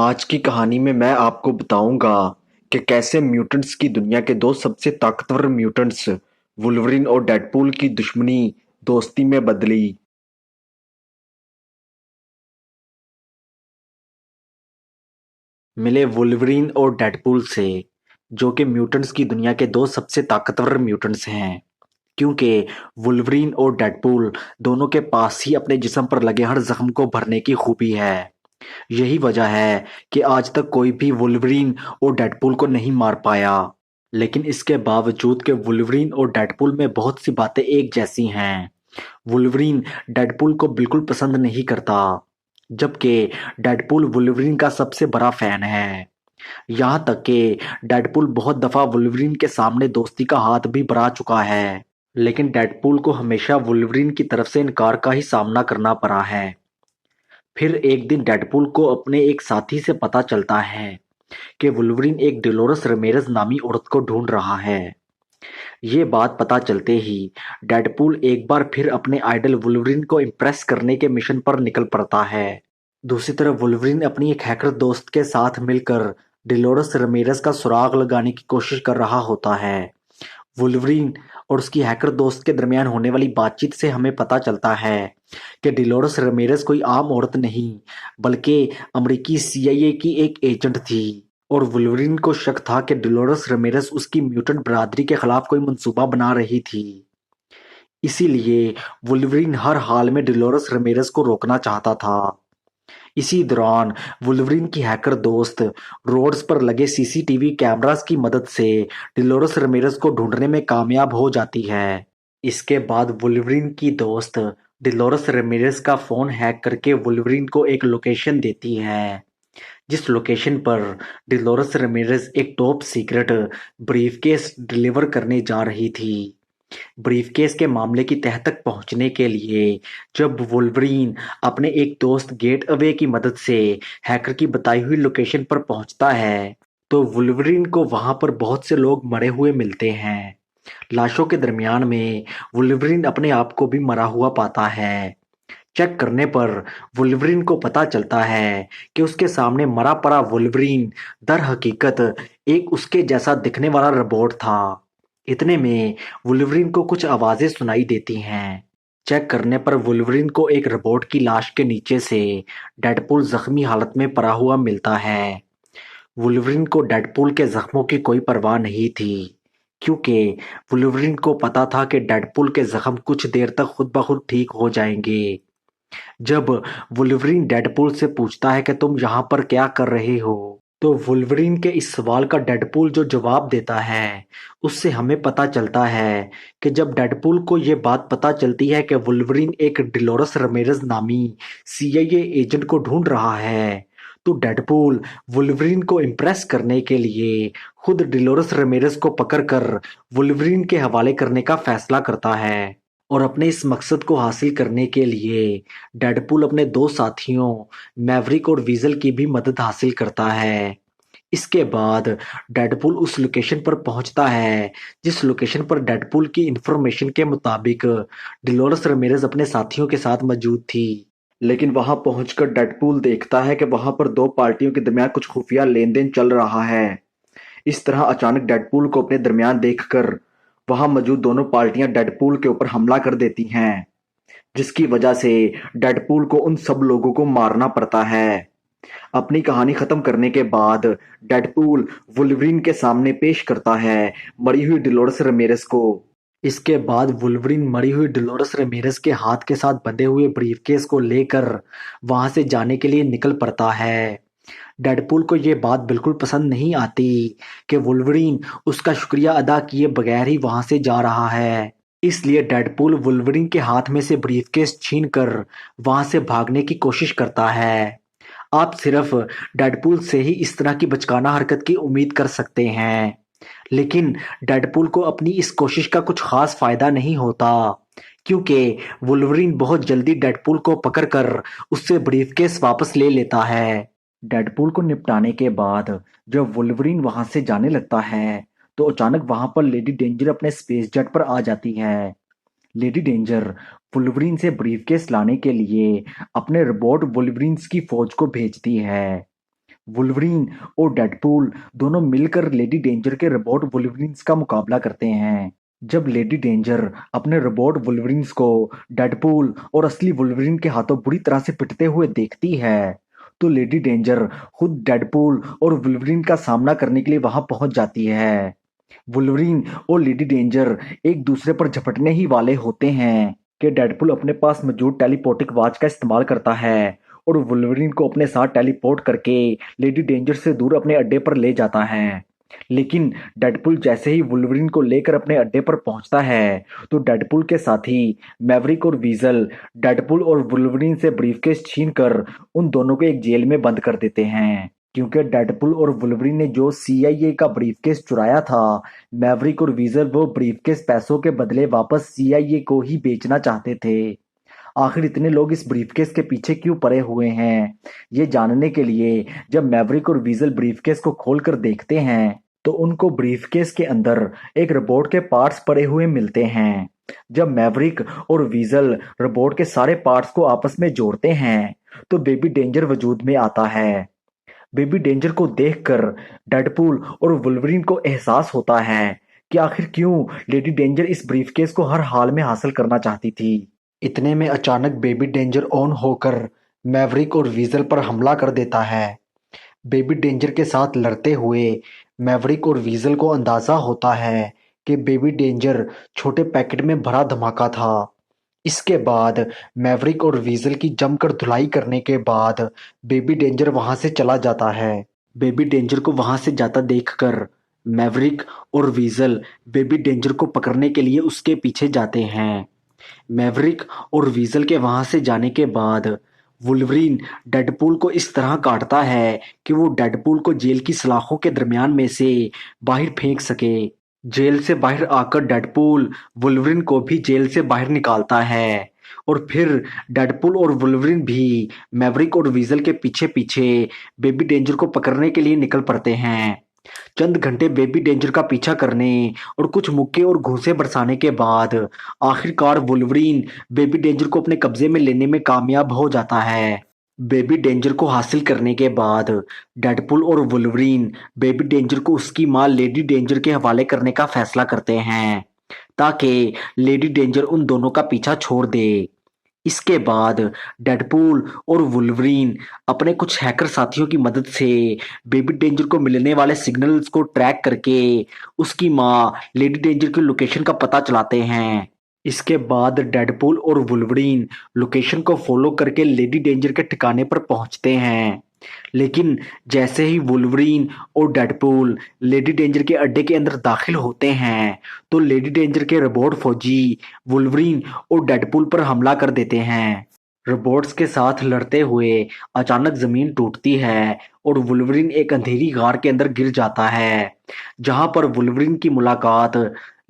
आज की कहानी में मैं आपको बताऊंगा कि कैसे म्यूटेंट्स की दुनिया के दो सबसे ताकतवर म्यूटेंट्स वुल्वरिन और डेडपूल की दुश्मनी दोस्ती में बदली। मिले वुल्वरिन और डेडपूल से, जो कि म्यूटेंट्स की दुनिया के दो सबसे ताकतवर म्यूटेंट्स हैं। क्योंकि वुल्वरिन और डेडपूल दोनों के पास ही अपने जिस्म पर लगे हर जख्म को भरने की खूबी है। यही वजह है कि आज तक कोई भी वुल्वरिन और डेडपूल को नहीं मार पाया। लेकिन इसके बावजूद कि वुल्वरिन और डेडपूल में बहुत सी बातें एक जैसी हैं, वुल्वरिन डेडपूल को बिल्कुल पसंद नहीं करता, जबकि डेडपूल वुल्वरिन का सबसे बड़ा फैन है। यहाँ तक कि डेडपूल बहुत दफा वुल्वरिन के सामने दोस्ती का हाथ भी बढ़ा चुका है, लेकिन डेडपूल को हमेशा वुल्वरिन की तरफ से इनकार का ही सामना करना पड़ा है। फिर एक दिन डेडपूल को अपने एक साथी से पता चलता है कि वुल्वरिन एक डिलोरस रमेरस नामी औरत को ढूंढ रहा है। ये बात पता चलते ही डेडपूल एक बार फिर अपने आइडल वुल्वरिन को इम्प्रेस करने के मिशन पर निकल पड़ता है। दूसरी तरफ वुल्वरिन अपनी एक हैकर दोस्त के साथ मिलकर डिलोरस रमेरस का सुराग लगाने की कोशिश कर रहा होता है। वुल्वरिन और उसकी हैकर दोस्त के दरमियान होने वाली बातचीत से हमें पता चलता है कि डिलोरस रमेरस कोई आम औरत नहीं, बल्कि अमेरिकी सीआईए की एक एजेंट थी। और वुल्वरिन को शक था कि डिलोरस रमेरस उसकी म्यूटेंट बरादरी के खिलाफ कोई मंसूबा बना रही थी। इसीलिए वुल्वरिन हर हाल में डिलोरस रमेरस को रोकना चाहता था। इसी दौरान वुल्वरिन की हैकर दोस्त रोड्स पर लगे सीसीटीवी कैमरास की मदद से डिलोरस रमेरस को ढूंढने में कामयाब हो जाती है। इसके बाद वुल्वरिन की दोस्त डिलोरस रमेरस का फोन हैक करके वुल्वरिन को एक लोकेशन देती है, जिस लोकेशन पर डिलोरस रमेरस एक टॉप सीक्रेट ब्रीफकेस डिलीवर करने जा रही थी। ब्रीफकेस के मामले की तह तक पहुंचने के लिए जब वुल्वरिन अपने एक दोस्त गेट अवे की मदद से हैकर की बताई हुई लोकेशन पर पहुंचता है, तो वुल्वरिन को वहां पर बहुत से लोग मरे हुए मिलते हैं। लाशों के दरमियान में वुल्वरिन अपने आप को भी मरा हुआ पाता है। चेक करने पर वुल्वरिन को पता चलता है कि उसके सामने मरा पड़ा वुल्वरिन दर हकीकत एक उसके जैसा दिखने वाला रोबोट था। इतने में वुल्वरिन को कुछ आवाजें सुनाई देती हैं। चेक करने पर वुल्वरिन को एक रोबोट की लाश के नीचे से डेडपूल जख्मी हालत में पड़ा हुआ मिलता है। वुल्वरिन को डेडपूल के जख्मों की कोई परवाह नहीं थी, क्योंकि वुल्वरिन को पता था कि डेडपूल के जख्म कुछ देर तक खुद ब खुद ठीक हो जाएंगे। जब वुल्वरिन डेडपूल से पूछता है कि तुम यहाँ पर क्या कर रहे हो, तो वुल्वरिन के इस सवाल का डेडपूल जो जवाब देता है, उससे हमें पता चलता है कि जब डेडपूल को ये बात पता चलती है कि वुल्वरिन एक डिलोरस रमेरस नामी सीआईए एजेंट को ढूंढ रहा है, तो डेडपूल वुल्वरिन को इम्प्रेस करने के लिए खुद डिलोरस रमेरस को पकड़कर वुल्वरिन के हवाले करने का फैसला करता है। और अपने इस मकसद को हासिल करने के लिए डेडपूल अपने दो साथियों मैवरिक और वीजल की भी मदद हासिल करता है। इसके बाद डेडपूल उस लोकेशन पर पहुंचता है जिस लोकेशन पर डेडपूल की इंफॉर्मेशन के मुताबिक डिलोरस रमेरस अपने साथियों के साथ मौजूद थी। लेकिन वहां पहुंचकर डेडपूल देखता है कि वहां पर दो पार्टियों के दरमियान कुछ खुफिया लेन देन चल रहा है। इस तरह अचानक डेडपूल को अपने दरमियान देखकर वहां मौजूद दोनों पार्टियां डेडपूल के ऊपर हमला कर देती हैं, जिसकी वजह से डेडपूल को उन सब लोगों को मारना पड़ता है। अपनी कहानी खत्म करने के बाद डेडपूल वुल्वरिन के सामने पेश करता है मरी हुई डिलोरस रमेरस को। इसके बाद वुल्वरिन मरी हुई डिलोरस रमेरस के हाथ के साथ बंधे हुए ब्रीफकेस को लेकर वहां से जाने के लिए निकल पड़ता है। डेडपूल को ये बात बिल्कुल पसंद नहीं आती कि वुल्वरिन उसका शुक्रिया अदा किए बगैर ही वहां से जा रहा है। इसलिए डेडपूल वुल्वरिन के हाथ में से ब्रीफकेस छीनकर वहां से भागने की कोशिश करता है। आप सिर्फ डेडपूल से ही इस तरह की बचकाना हरकत की उम्मीद कर सकते हैं, लेकिन डेडपूल को अपनी इस कोशिश का कुछ खास फायदा नहीं होता, क्योंकि वुल्वरिन बहुत जल्दी डेडपूल को पकड़कर उससे ब्रीफकेस वापस ले लेता है। डेडपूल को निपटाने के बाद जब वुल्वरिन वहां से जाने लगता है, तो अचानक वहां पर लेडी डेंजर अपने स्पेस जेट पर आ जाती है। लेडी डेंजर वुल्वरिन से ब्रीफकेस लाने के लिए अपने रोबोट वुल्वरिन्स की फौज को भेजती है। वुल्वरीन और डेडपूल दोनों मिलकर लेडी डेंजर के रोबोट वुल्वरीन्स का मुकाबला करते हैं। जब लेडी डेंजर अपने रोबोट वुल्वरीन्स को डेडपूल और असली वुल्वरीन के हाथों बुरी तरह से पिटते हुए देखती है, तो लेडी डेंजर खुद डेडपूल और वुल्वरीन का सामना करने के लिए वहां पहुंच जाती है। वुल्वरीन और लेडी डेंजर एक दूसरे पर झपटने ही वाले होते हैं कि डेडपूल अपने पास मौजूद टेलीपोर्टिक वॉच का इस्तेमाल करता है और वुल्वरीन को अपने साथ टेलीपोर्ट करके लेडी डेंजर से दूर अपने अड्डे पर ले जाता है। लेकिन डेडपूल जैसे ही वुल्वरीन को लेकर अपने अड्डे पर पहुंचता है, तो डेडपूल के साथी मैवरिक और वीजल डेडपूल और वुल्वरीन से ब्रीफकेस छीनकर उन दोनों को एक जेल में बंद कर देते हैं। क्योंकि डेडपूल और वुल्वरीन ने जो CIA का ब्रीफकेस चुराया था, मैवरिक और वीजल वो ब्रीफकेस पैसों के बदले वापस CIA को ही बेचना चाहते थे। आखिर इतने लोग इस ब्रीफकेस के पीछे क्यों पड़े हुए हैं, ये जानने के लिए जब मैवरिक और वीजल ब्रीफकेस को खोलकर देखते हैं, तो उनको ब्रीफकेस के अंदर एक रोबोट के पार्ट्स पड़े हुए मिलते हैं। जब मैवरिक और वीजल रोबोट के सारे पार्ट्स को आपस में जोड़ते हैं, तो बेबी डेंजर वजूद में आता है। बेबी डेंजर को देखकर डेडपूल और वुल्वरीन को एहसास होता है कि आखिर क्यों लेडी डेंजर इस ब्रीफकेस को हर हाल में हासिल करना चाहती थी। इतने में अचानक बेबी डेंजर ऑन होकर मैवरिक और वीजल पर हमला कर देता है। बेबी डेंजर के साथ लड़ते हुए मैवरिक और वीजल को अंदाजा होता है कि बेबी डेंजर छोटे पैकेट में भरा धमाका था। इसके बाद मैवरिक और वीजल की जमकर धुलाई करने के बाद बेबी डेंजर वहां से चला जाता है। बेबी डेंजर को वहां से जाता देखकर मैवरिक और वीजल बेबी डेंजर को पकड़ने के लिए उसके पीछे जाते हैं। मैवरिक और वीजल के वहां से जाने के बाद वुल्वरीन डेडपूल को इस तरह काटता है कि वो डेडपूल को जेल की सलाखों के दरमियान में से बाहर फेंक सके। जेल से बाहर आकर डेडपूल वुल्वरीन को भी जेल से बाहर निकालता है और फिर डेडपूल और वुल्वरीन भी मैवरिक और वीजल के पीछे पीछे बेबी डेंजर को पकड़ने के लिए निकल पड़ते हैं। चंद घंटे बेबी डेंजर का पीछा करने और कुछ मुक्के और घूंसे बरसाने के बाद आखिरकार वुल्वरीन बेबी डेंजर को अपने कब्जे में लेने में कामयाब हो जाता है। बेबी डेंजर को हासिल करने के बाद डेडपूल और वुल्वरीन बेबी डेंजर को उसकी मां लेडी डेंजर के हवाले करने का फैसला करते हैं ताकि लेडी डेंजर उन दोनों का पीछा छोड़ दे। इसके बाद डेडपूल और वुल्वरीन अपने कुछ हैकर साथियों की मदद से बेबी डेंजर को मिलने वाले सिग्नल्स को ट्रैक करके उसकी मां लेडी डेंजर की लोकेशन का पता चलाते हैं। इसके बाद डेडपूल और वुल्वरीन लोकेशन को फॉलो करके लेडी डेंजर के ठिकाने पर पहुंचते हैं। लेकिन जैसे ही वुल्वरीन और डेडपूल लेडी डेंजर के अड्डे के अंदर दाखिल होते हैं, तो लेडी डेंजर के रोबोट फौजी वुल्वरीन और डेडपूल पर हमला कर देते हैं। रोबोट्स के साथ लड़ते हुए अचानक जमीन टूटती है और वुल्वरीन एक अंधेरी गार के अंदर गिर जाता है, जहां पर वुल्वरीन की मुलाकात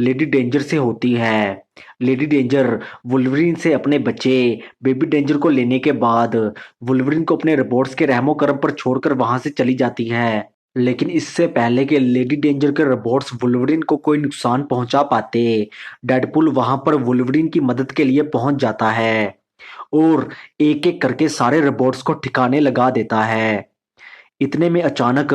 लेडी डेंजर से होती है। लेडी डेंजर वुल्वरीन से अपने बच्चे बेबी डेंजर को लेने के बाद वुल्वरीन को अपने रोबोट्स के रहमो करम पर छोड़कर वहां से चली जाती है। लेकिन इससे पहले कि लेडी डेंजर के रोबोट्स वुल्वरीन को कोई नुकसान पहुंचा पाते, डेडपूल वहां पर वुल्वरीन की मदद के लिए पहुंच जाता है और एक एक करके सारे रोबोट्स को ठिकाने लगा देता है। इतने में अचानक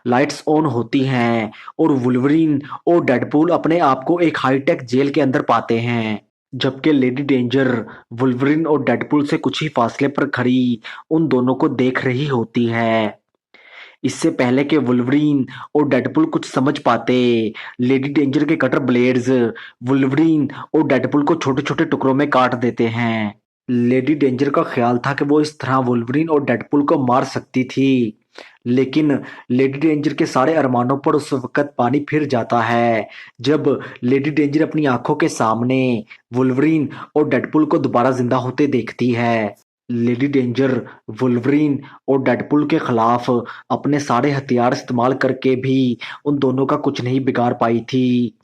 लाइट्स ऑन होती हैं और वुल्वरीन और डेडपूल अपने आप को एक हाईटेक जेल के अंदर पाते हैं, जबकि लेडी डेंजर वुल्वरीन और डेडपूल से कुछ ही फासले पर खड़ी उन दोनों को देख रही होती है। इससे पहले कि वुल्वरीन और डेडपूल कुछ समझ पाते, लेडी डेंजर के कटर ब्लेड्स वुल्वरीन और डेडपूल को छोटे छोटे टुकड़ों में काट देते हैं। लेडी डेंजर का ख्याल था कि वो इस तरह वुल्वरीन और डेडपूल को मार सकती थी, लेकिन लेडी डेंजर के सारे अरमानों पर उस वक्त पानी फिर जाता है जब लेडी डेंजर अपनी आंखों के सामने वुल्वरीन और डेडपूल को दोबारा जिंदा होते देखती है। लेडी डेंजर वुल्वरीन और डेडपूल के खिलाफ अपने सारे हथियार इस्तेमाल करके भी उन दोनों का कुछ नहीं बिगाड़ पाई थी।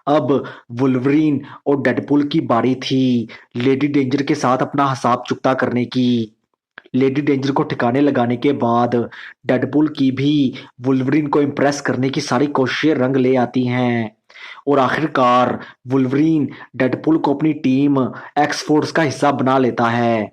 अब वुल्वरीन और डेडपूल की बारी थी लेडी डेंजर के साथ अपना हिसाब चुकता करने की। लेडी डेंजर को ठिकाने लगाने के बाद डेडपूल की भी वुल्वरीन को इम्प्रेस करने की सारी कोशिशें रंग ले आती हैं और आखिरकार वुल्वरीन डेडपूल को अपनी टीम एक्स फोर्स का हिस्सा बना लेता है।